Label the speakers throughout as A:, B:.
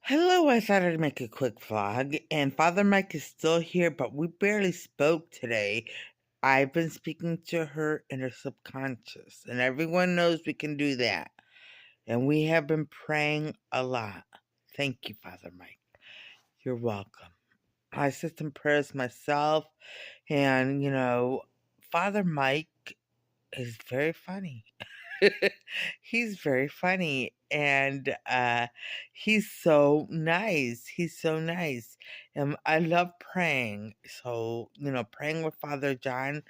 A: Hello, I thought I'd make a quick vlog, and Father Mike is still here, but we barely spoke today. I've been speaking to her in her subconscious, and everyone knows we can do that. And we have been praying a lot. Thank you, Father Mike. You're welcome. I said some prayers myself, and Father Mike is very funny. He's very funny and he's so nice. He's so nice. And I love praying. So, praying with Father John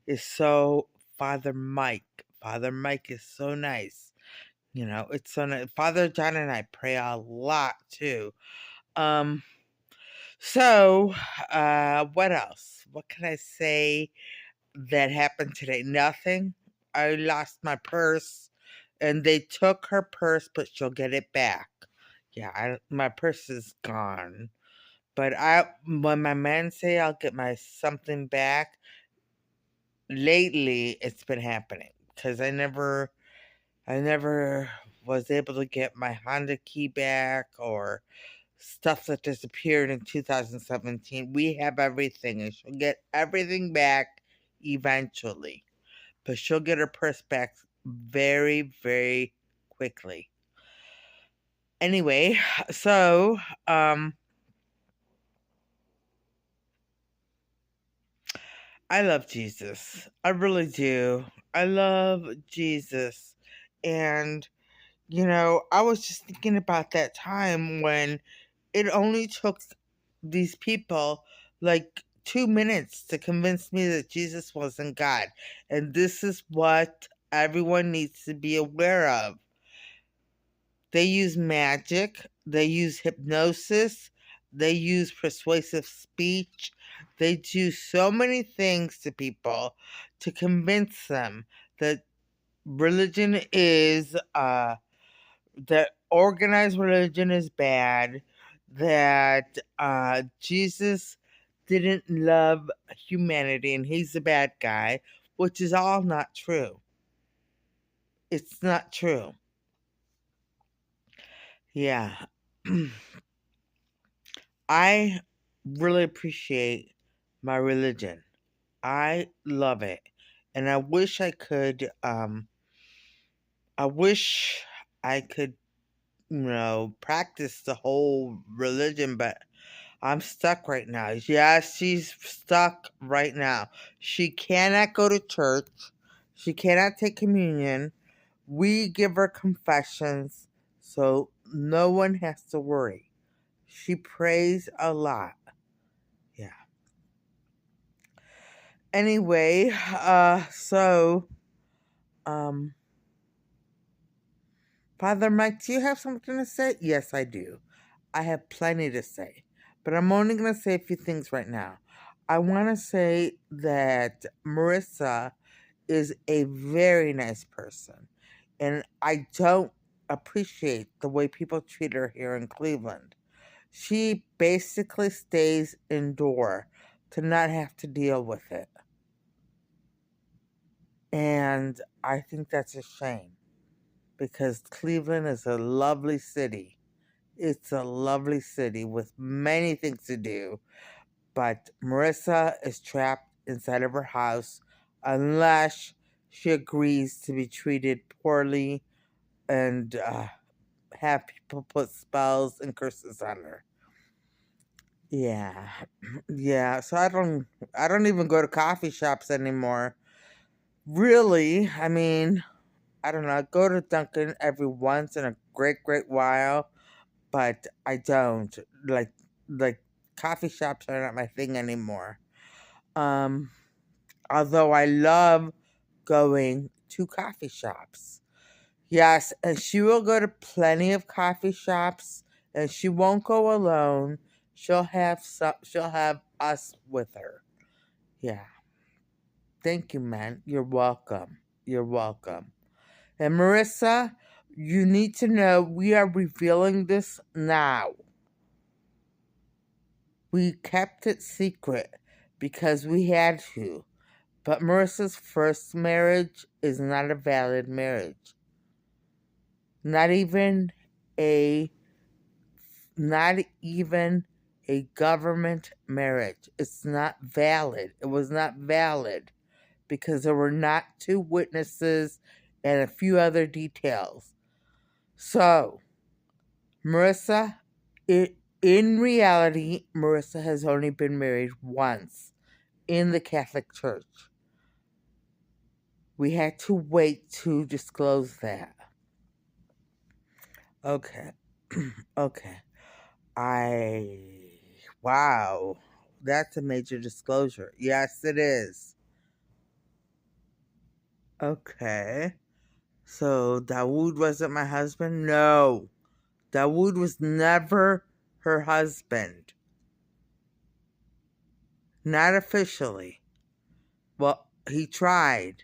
A: is so Father Mike. Father Mike is so nice. It's so nice. Father John and I pray a lot too. Um so what else? What can I say that happened today? Nothing. I lost my purse and they took her purse, but she'll get it back. Yeah, my purse is gone. But when my man say I'll get my something back, lately it's been happening because I never was able to get my Honda key back or stuff that disappeared in 2017. We have everything, and she'll get everything back eventually. But she'll get her purse back very, very quickly. Anyway, so I love Jesus. I really do. I love Jesus. And I was just thinking about that time when it only took these people like 2 minutes to convince me that Jesus wasn't God. And this is what everyone needs to be aware of. They use magic, they use hypnosis, they use persuasive speech. They do so many things to people to convince them that religion is that organized religion is bad, that Jesus didn't love humanity and he's the bad guy, which is all not true. It's not true. Yeah. I really appreciate my religion. I love it. And I wish I could, practice the whole religion, but I'm stuck right now. Yeah, she's stuck right now. She cannot go to church. She cannot take communion. We give her confessions, so no one has to worry. She prays a lot. Yeah. Anyway, um, Father Mike, do you have something to say? Yes, I do. I have plenty to say, but I'm only going to say a few things right now. I want to say that Marissa is a very nice person, and I don't appreciate the way people treat her here in Cleveland. She basically stays indoor to not have to deal with it. And I think that's a shame because Cleveland is a lovely city. It's a lovely city with many things to do, but Marissa is trapped inside of her house unless she agrees to be treated poorly and have people put spells and curses on her. Yeah, yeah. So I don't even go to coffee shops anymore. Really, I mean, I don't know. I go to Dunkin' every once in a great while, but I don't like coffee shops are not my thing anymore. Um, Although I love going to coffee shops. Yes, and she will go to plenty of coffee shops, and she won't go alone. She'll have us with her. Yeah. Thank you, man. You're welcome. You're welcome. And Marissa, you need to know we are revealing this now. We kept it secret because we had to. But Marissa's first marriage is not a valid marriage. Not even a not even a government marriage. It's not valid. It was not valid because there were not two witnesses and a few other details. So, Marissa, in reality, Marissa has only been married once in the Catholic Church. We had to wait to disclose that. Okay. Okay. Wow. That's a major disclosure. Yes, it is. Okay. So Dawood wasn't my husband? No. Dawood was never her husband. Not officially. Well, he tried,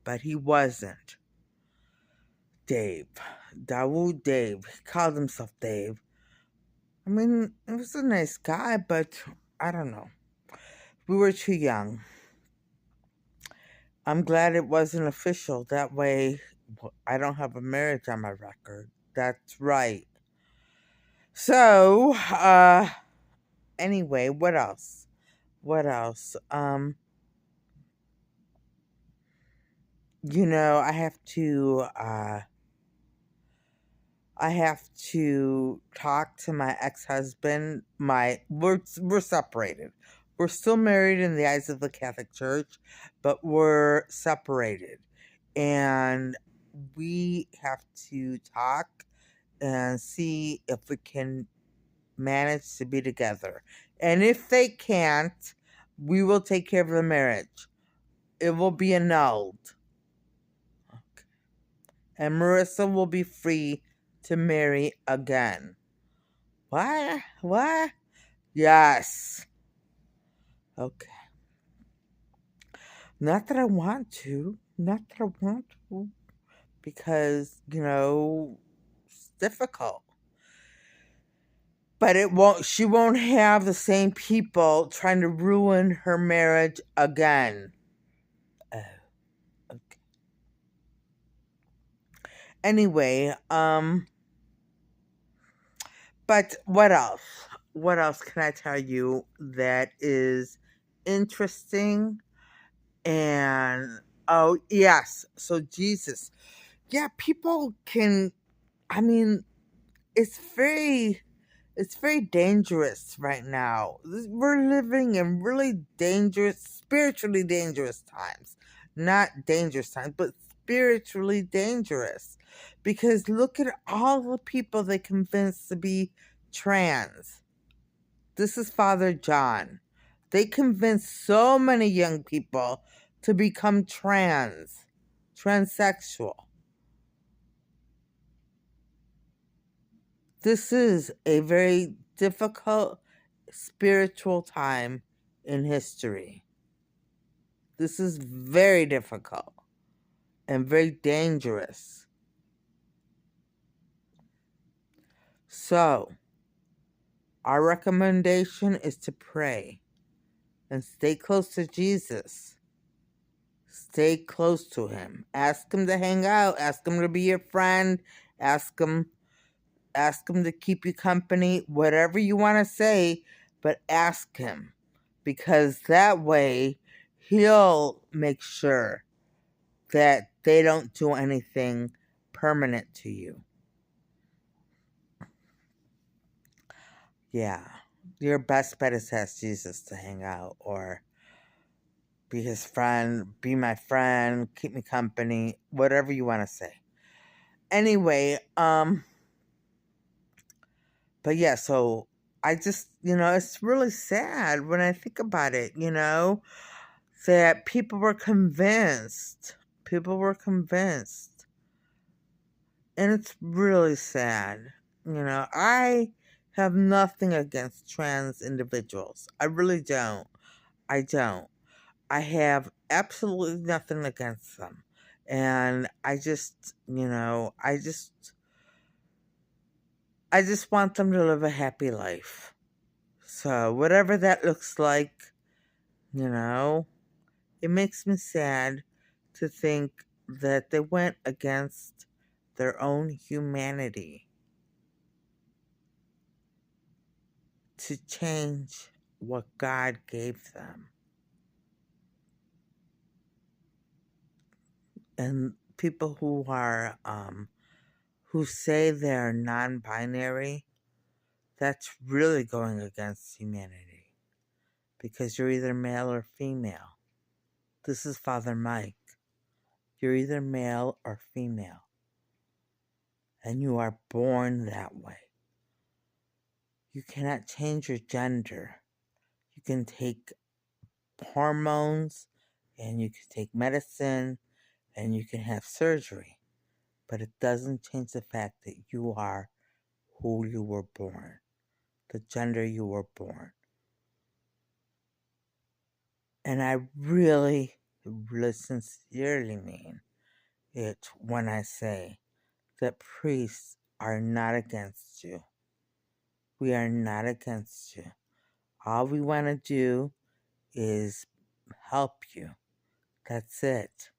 A: but he wasn't. Dave. Dawood Dave. He called himself Dave. I mean, he was a nice guy, but I don't know. We were too young. I'm glad it wasn't official. That way, I don't have a marriage on my record. That's right. So, anyway, what else? What else? I have to talk to my ex-husband. We're separated. We're still married in the eyes of the Catholic Church, but we're separated. And we have to talk and see if we can manage to be together. And if they can't, we will take care of the marriage. It will be annulled. Okay. And Marissa will be free to marry again. What? What? Yes. Okay. Not that I want to. Not that I want to. Because, it's difficult. But she won't have the same people trying to ruin her marriage again. Oh, okay. Anyway, but what else? What else can I tell you that is interesting? And, oh, yes. So, Jesus. Yeah, people can, I mean, it's very dangerous right now. We're living in really dangerous, spiritually dangerous times. Not dangerous times, but spiritually dangerous. Because look at all the people they convinced to be trans. This is Father John. They convinced so many young people to become transsexual. This is a very difficult spiritual time in history. This is very difficult and very dangerous. So, our recommendation is to pray and stay close to Jesus. Stay close to him. Ask him to hang out. Ask him to be your friend. Ask him to keep you company. Whatever you want to say, but ask him. Because that way, he'll make sure that they don't do anything permanent to you. Yeah. Your best bet is to ask Jesus to hang out or be his friend, be my friend, keep me company, whatever you want to say. Anyway, but yeah, so I just, it's really sad when I think about it, that people were convinced. People were convinced. And it's really sad. I have nothing against trans individuals. I really don't. I don't. I have absolutely nothing against them. And I just want them to live a happy life. So whatever that looks like, it makes me sad to think that they went against their own humanity. to change what God gave them. And people who are who say they're non-binary, that's really going against humanity, because you're either male or female. This is Father Mike. You're either male or female, and you are born that way. You cannot change your gender. You can take hormones, and you can take medicine, and you can have surgery, but it doesn't change the fact that you are who you were born, the gender you were born. And I really, really sincerely mean it when I say that priests are not against you. We are not against you. All we want to do is help you. That's it.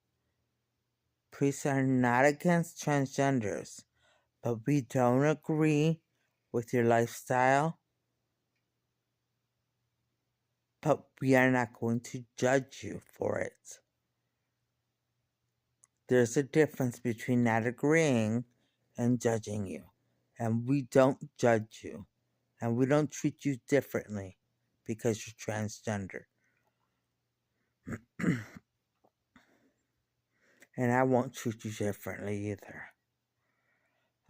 A: Priests are not against transgenders, but we don't agree with your lifestyle. But we are not going to judge you for it. There's a difference between not agreeing and judging you. And we don't judge you. And we don't treat you differently because you're transgender. And I won't treat you differently either.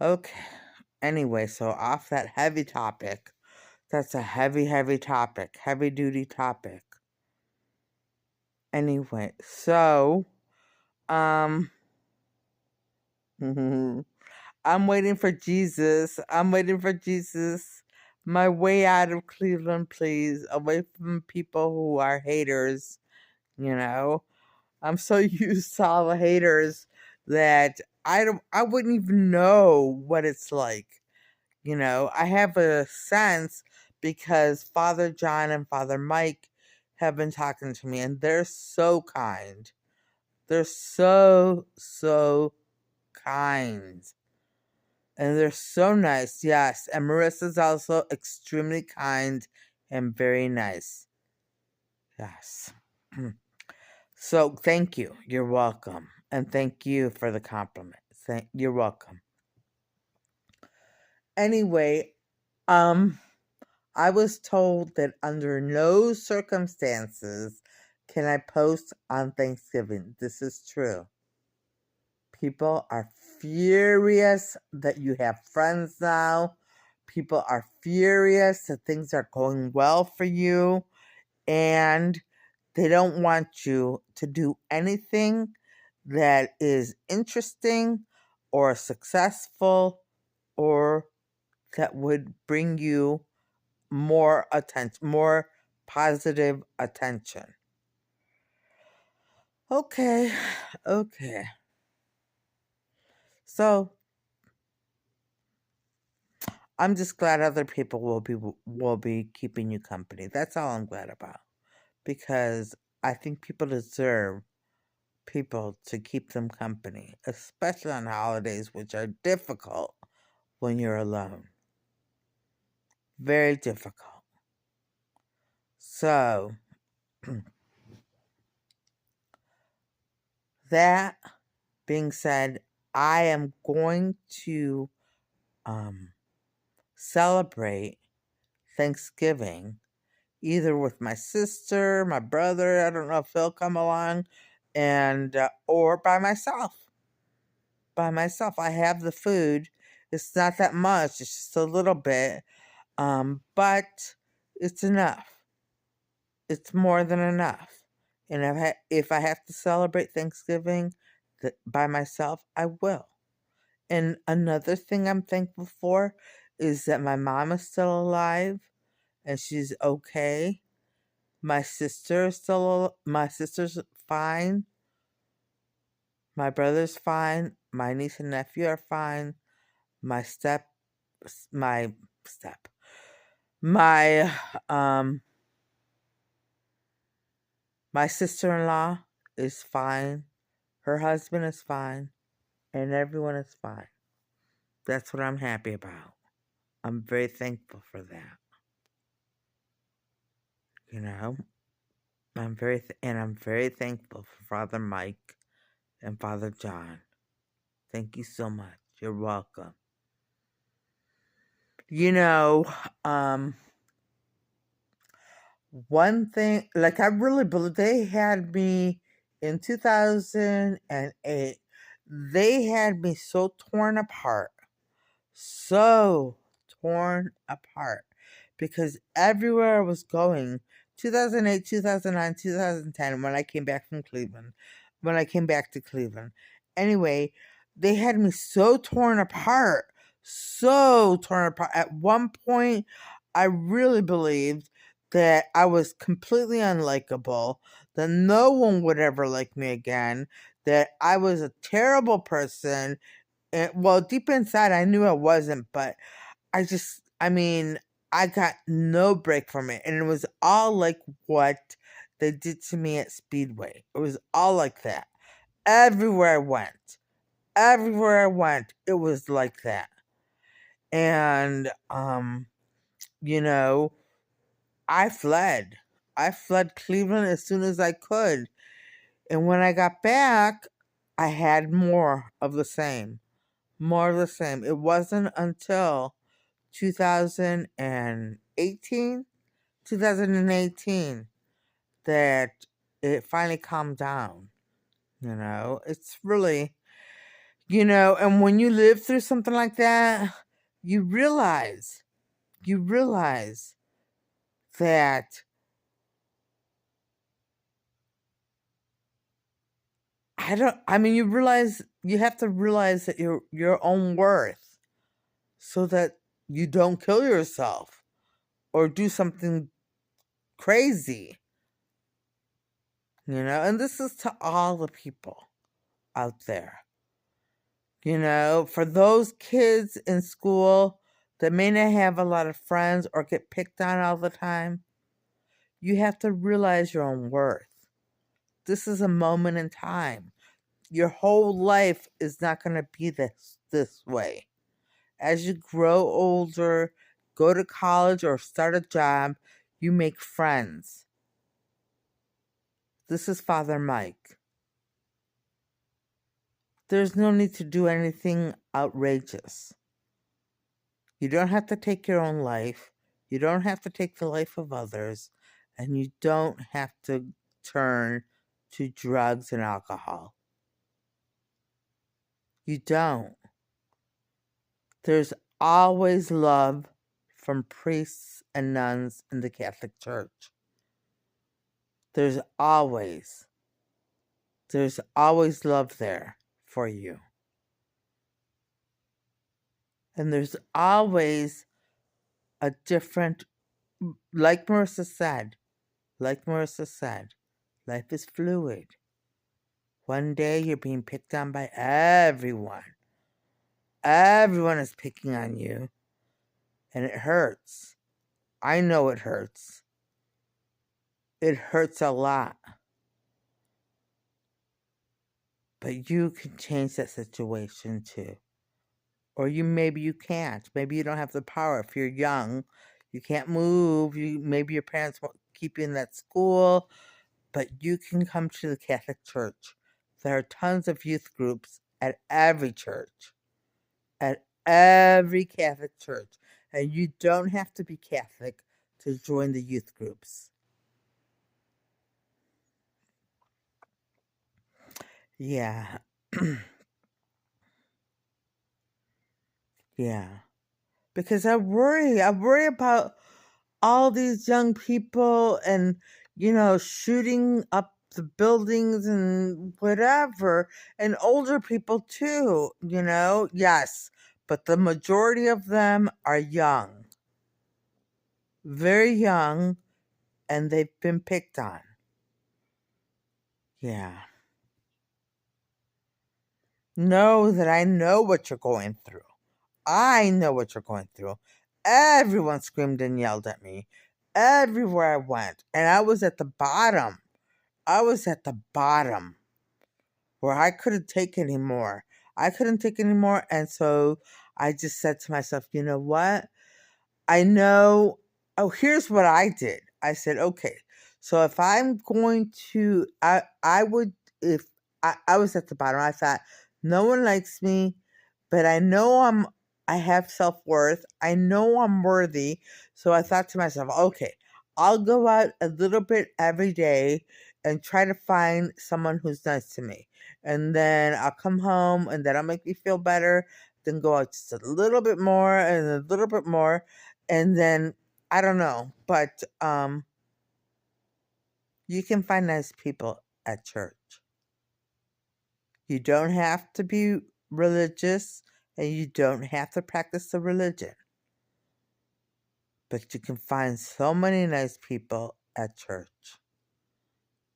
A: Okay. Anyway, so off that heavy topic. That's a heavy, heavy topic. Heavy duty topic. Anyway, so, I'm waiting for Jesus. I'm waiting for Jesus. My way out of Cleveland, please. Away from people who are haters, you know. I'm so used to all the haters that I wouldn't even know what it's like. You know, I have a sense because Father John and Father Mike have been talking to me, and they're so kind. They're so kind. And they're so nice, yes. And Marissa's also extremely kind and very nice. Yes. So thank you. You're welcome. And thank you for the compliment. You're welcome. Anyway, I was told that under no circumstances can I post on Thanksgiving. This is true. People are furious that you have friends now. People are furious that things are going well for you, and they don't want you to do anything that is interesting or successful or that would bring you more attention, more positive attention. Okay. So I'm just glad other people will be keeping you company. That's all I'm glad about. Because I think people deserve people to keep them company, especially on holidays, which are difficult when you're alone. Very difficult. So, that being said, I am going to celebrate Thanksgiving either with my sister, my brother, I don't know if he'll come along, and or by myself. By myself, I have the food. It's not that much. It's just a little bit, but it's enough. It's more than enough. And if I have to celebrate Thanksgiving by myself, I will. And another thing I'm thankful for is that my mom is still alive and she's okay. My sister's fine. My brother's fine. My niece and nephew are fine. My my step, my my sister-in-law is fine. Her husband is fine. And everyone is fine. That's what I'm happy about. I'm very thankful for that. You know, I'm very thankful for Father Mike and Father John. Thank you so much. You're welcome. You know, one thing, like I really believe they had me in 2008. They had me so torn apart, so torn apart, because everywhere I was going, 2008, 2009, 2010, when I came back from Cleveland, when I came back to Cleveland. Anyway, they had me so torn apart, so torn apart. At one point, I really believed that I was completely unlikable, that no one would ever like me again, that I was a terrible person. And, well, deep inside, I knew I wasn't, but I mean, I got no break from it. And it was all like what they did to me at Speedway. It was all like that. Everywhere I went, it was like that. And, you know, I fled. I fled Cleveland as soon as I could. And when I got back, I had more of the same. More of the same. It wasn't until 2018, 2018 that it finally calmed down. You know, it's really, and when you live through something like that, you realize, you realize that you have to realize that your own worth so that you don't kill yourself or do something crazy, and this is to all the people out there. For those kids in school that may not have a lot of friends or get picked on all the time, you have to realize your own worth. This is a moment in time. Your whole life is not going to be this way. As you grow older, go to college or start a job, you make friends. This is Father Mike. There's no need to do anything outrageous. You don't have to take your own life. You don't have to take the life of others. And you don't have to turn to drugs and alcohol. You don't. There's always love from priests and nuns in the Catholic Church. There's always love there for you. And there's always a different, like Marissa said, life is fluid. One day you're being picked on by everyone. Everyone is picking on you. And it hurts. I know it hurts. It hurts a lot. But you can change that situation too. Or maybe you can't. Maybe you don't have the power. If you're young, you can't move. Maybe your parents won't keep you in that school. But you can come to the Catholic Church. There are tons of youth groups at every church. At every Catholic church. And you don't have to be Catholic to join the youth groups. Yeah. Yeah. Because I worry about all these young people and, shooting up the buildings and whatever, and older people too, yes, but the majority of them are young, very young, and they've been picked on. Yeah. Know that I know what you're going through. I know what you're going through. Everyone screamed and yelled at me everywhere I went, and I was at the bottom. Where I couldn't take anymore. And so I just said to myself, you know what? I know. Oh, here's what I did. I said, okay, So if I'm going to, I would, if I was at the bottom, I thought, no one likes me, but I have self worth. I know I'm worthy. So I thought to myself, okay, I'll go out a little bit every day and try to find someone who's nice to me. And then I'll come home and that'll make me feel better. Then go out just a little bit more and a little bit more. And then I don't know, but you can find nice people at church. You don't have to be religious and you don't have to practice the religion. But you can find so many nice people at church.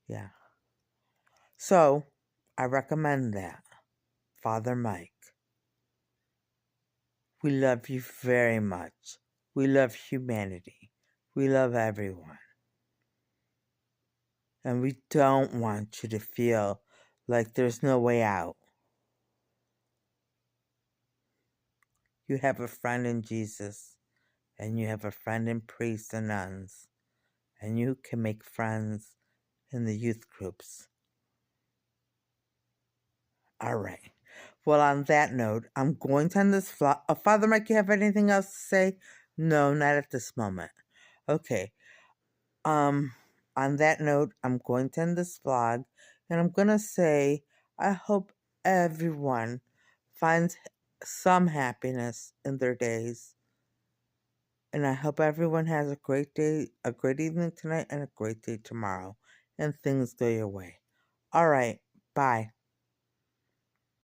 A: Yeah. So I recommend that. Father Mike, we love you very much. We love humanity. We love everyone. And we don't want you to feel like there's no way out. You have a friend in Jesus, and you have a friend in priests and nuns, and you can make friends in the youth groups. All right. Well, on that note, I'm going to end this vlog. Father Mike, you have anything else to say? No, not at this moment. Okay. On that note, I'm going to end this vlog, and I'm going to say, I hope everyone finds some happiness in their days. And I hope everyone has a great day, a great evening tonight, and a great day tomorrow. And things go your way. All right. Bye.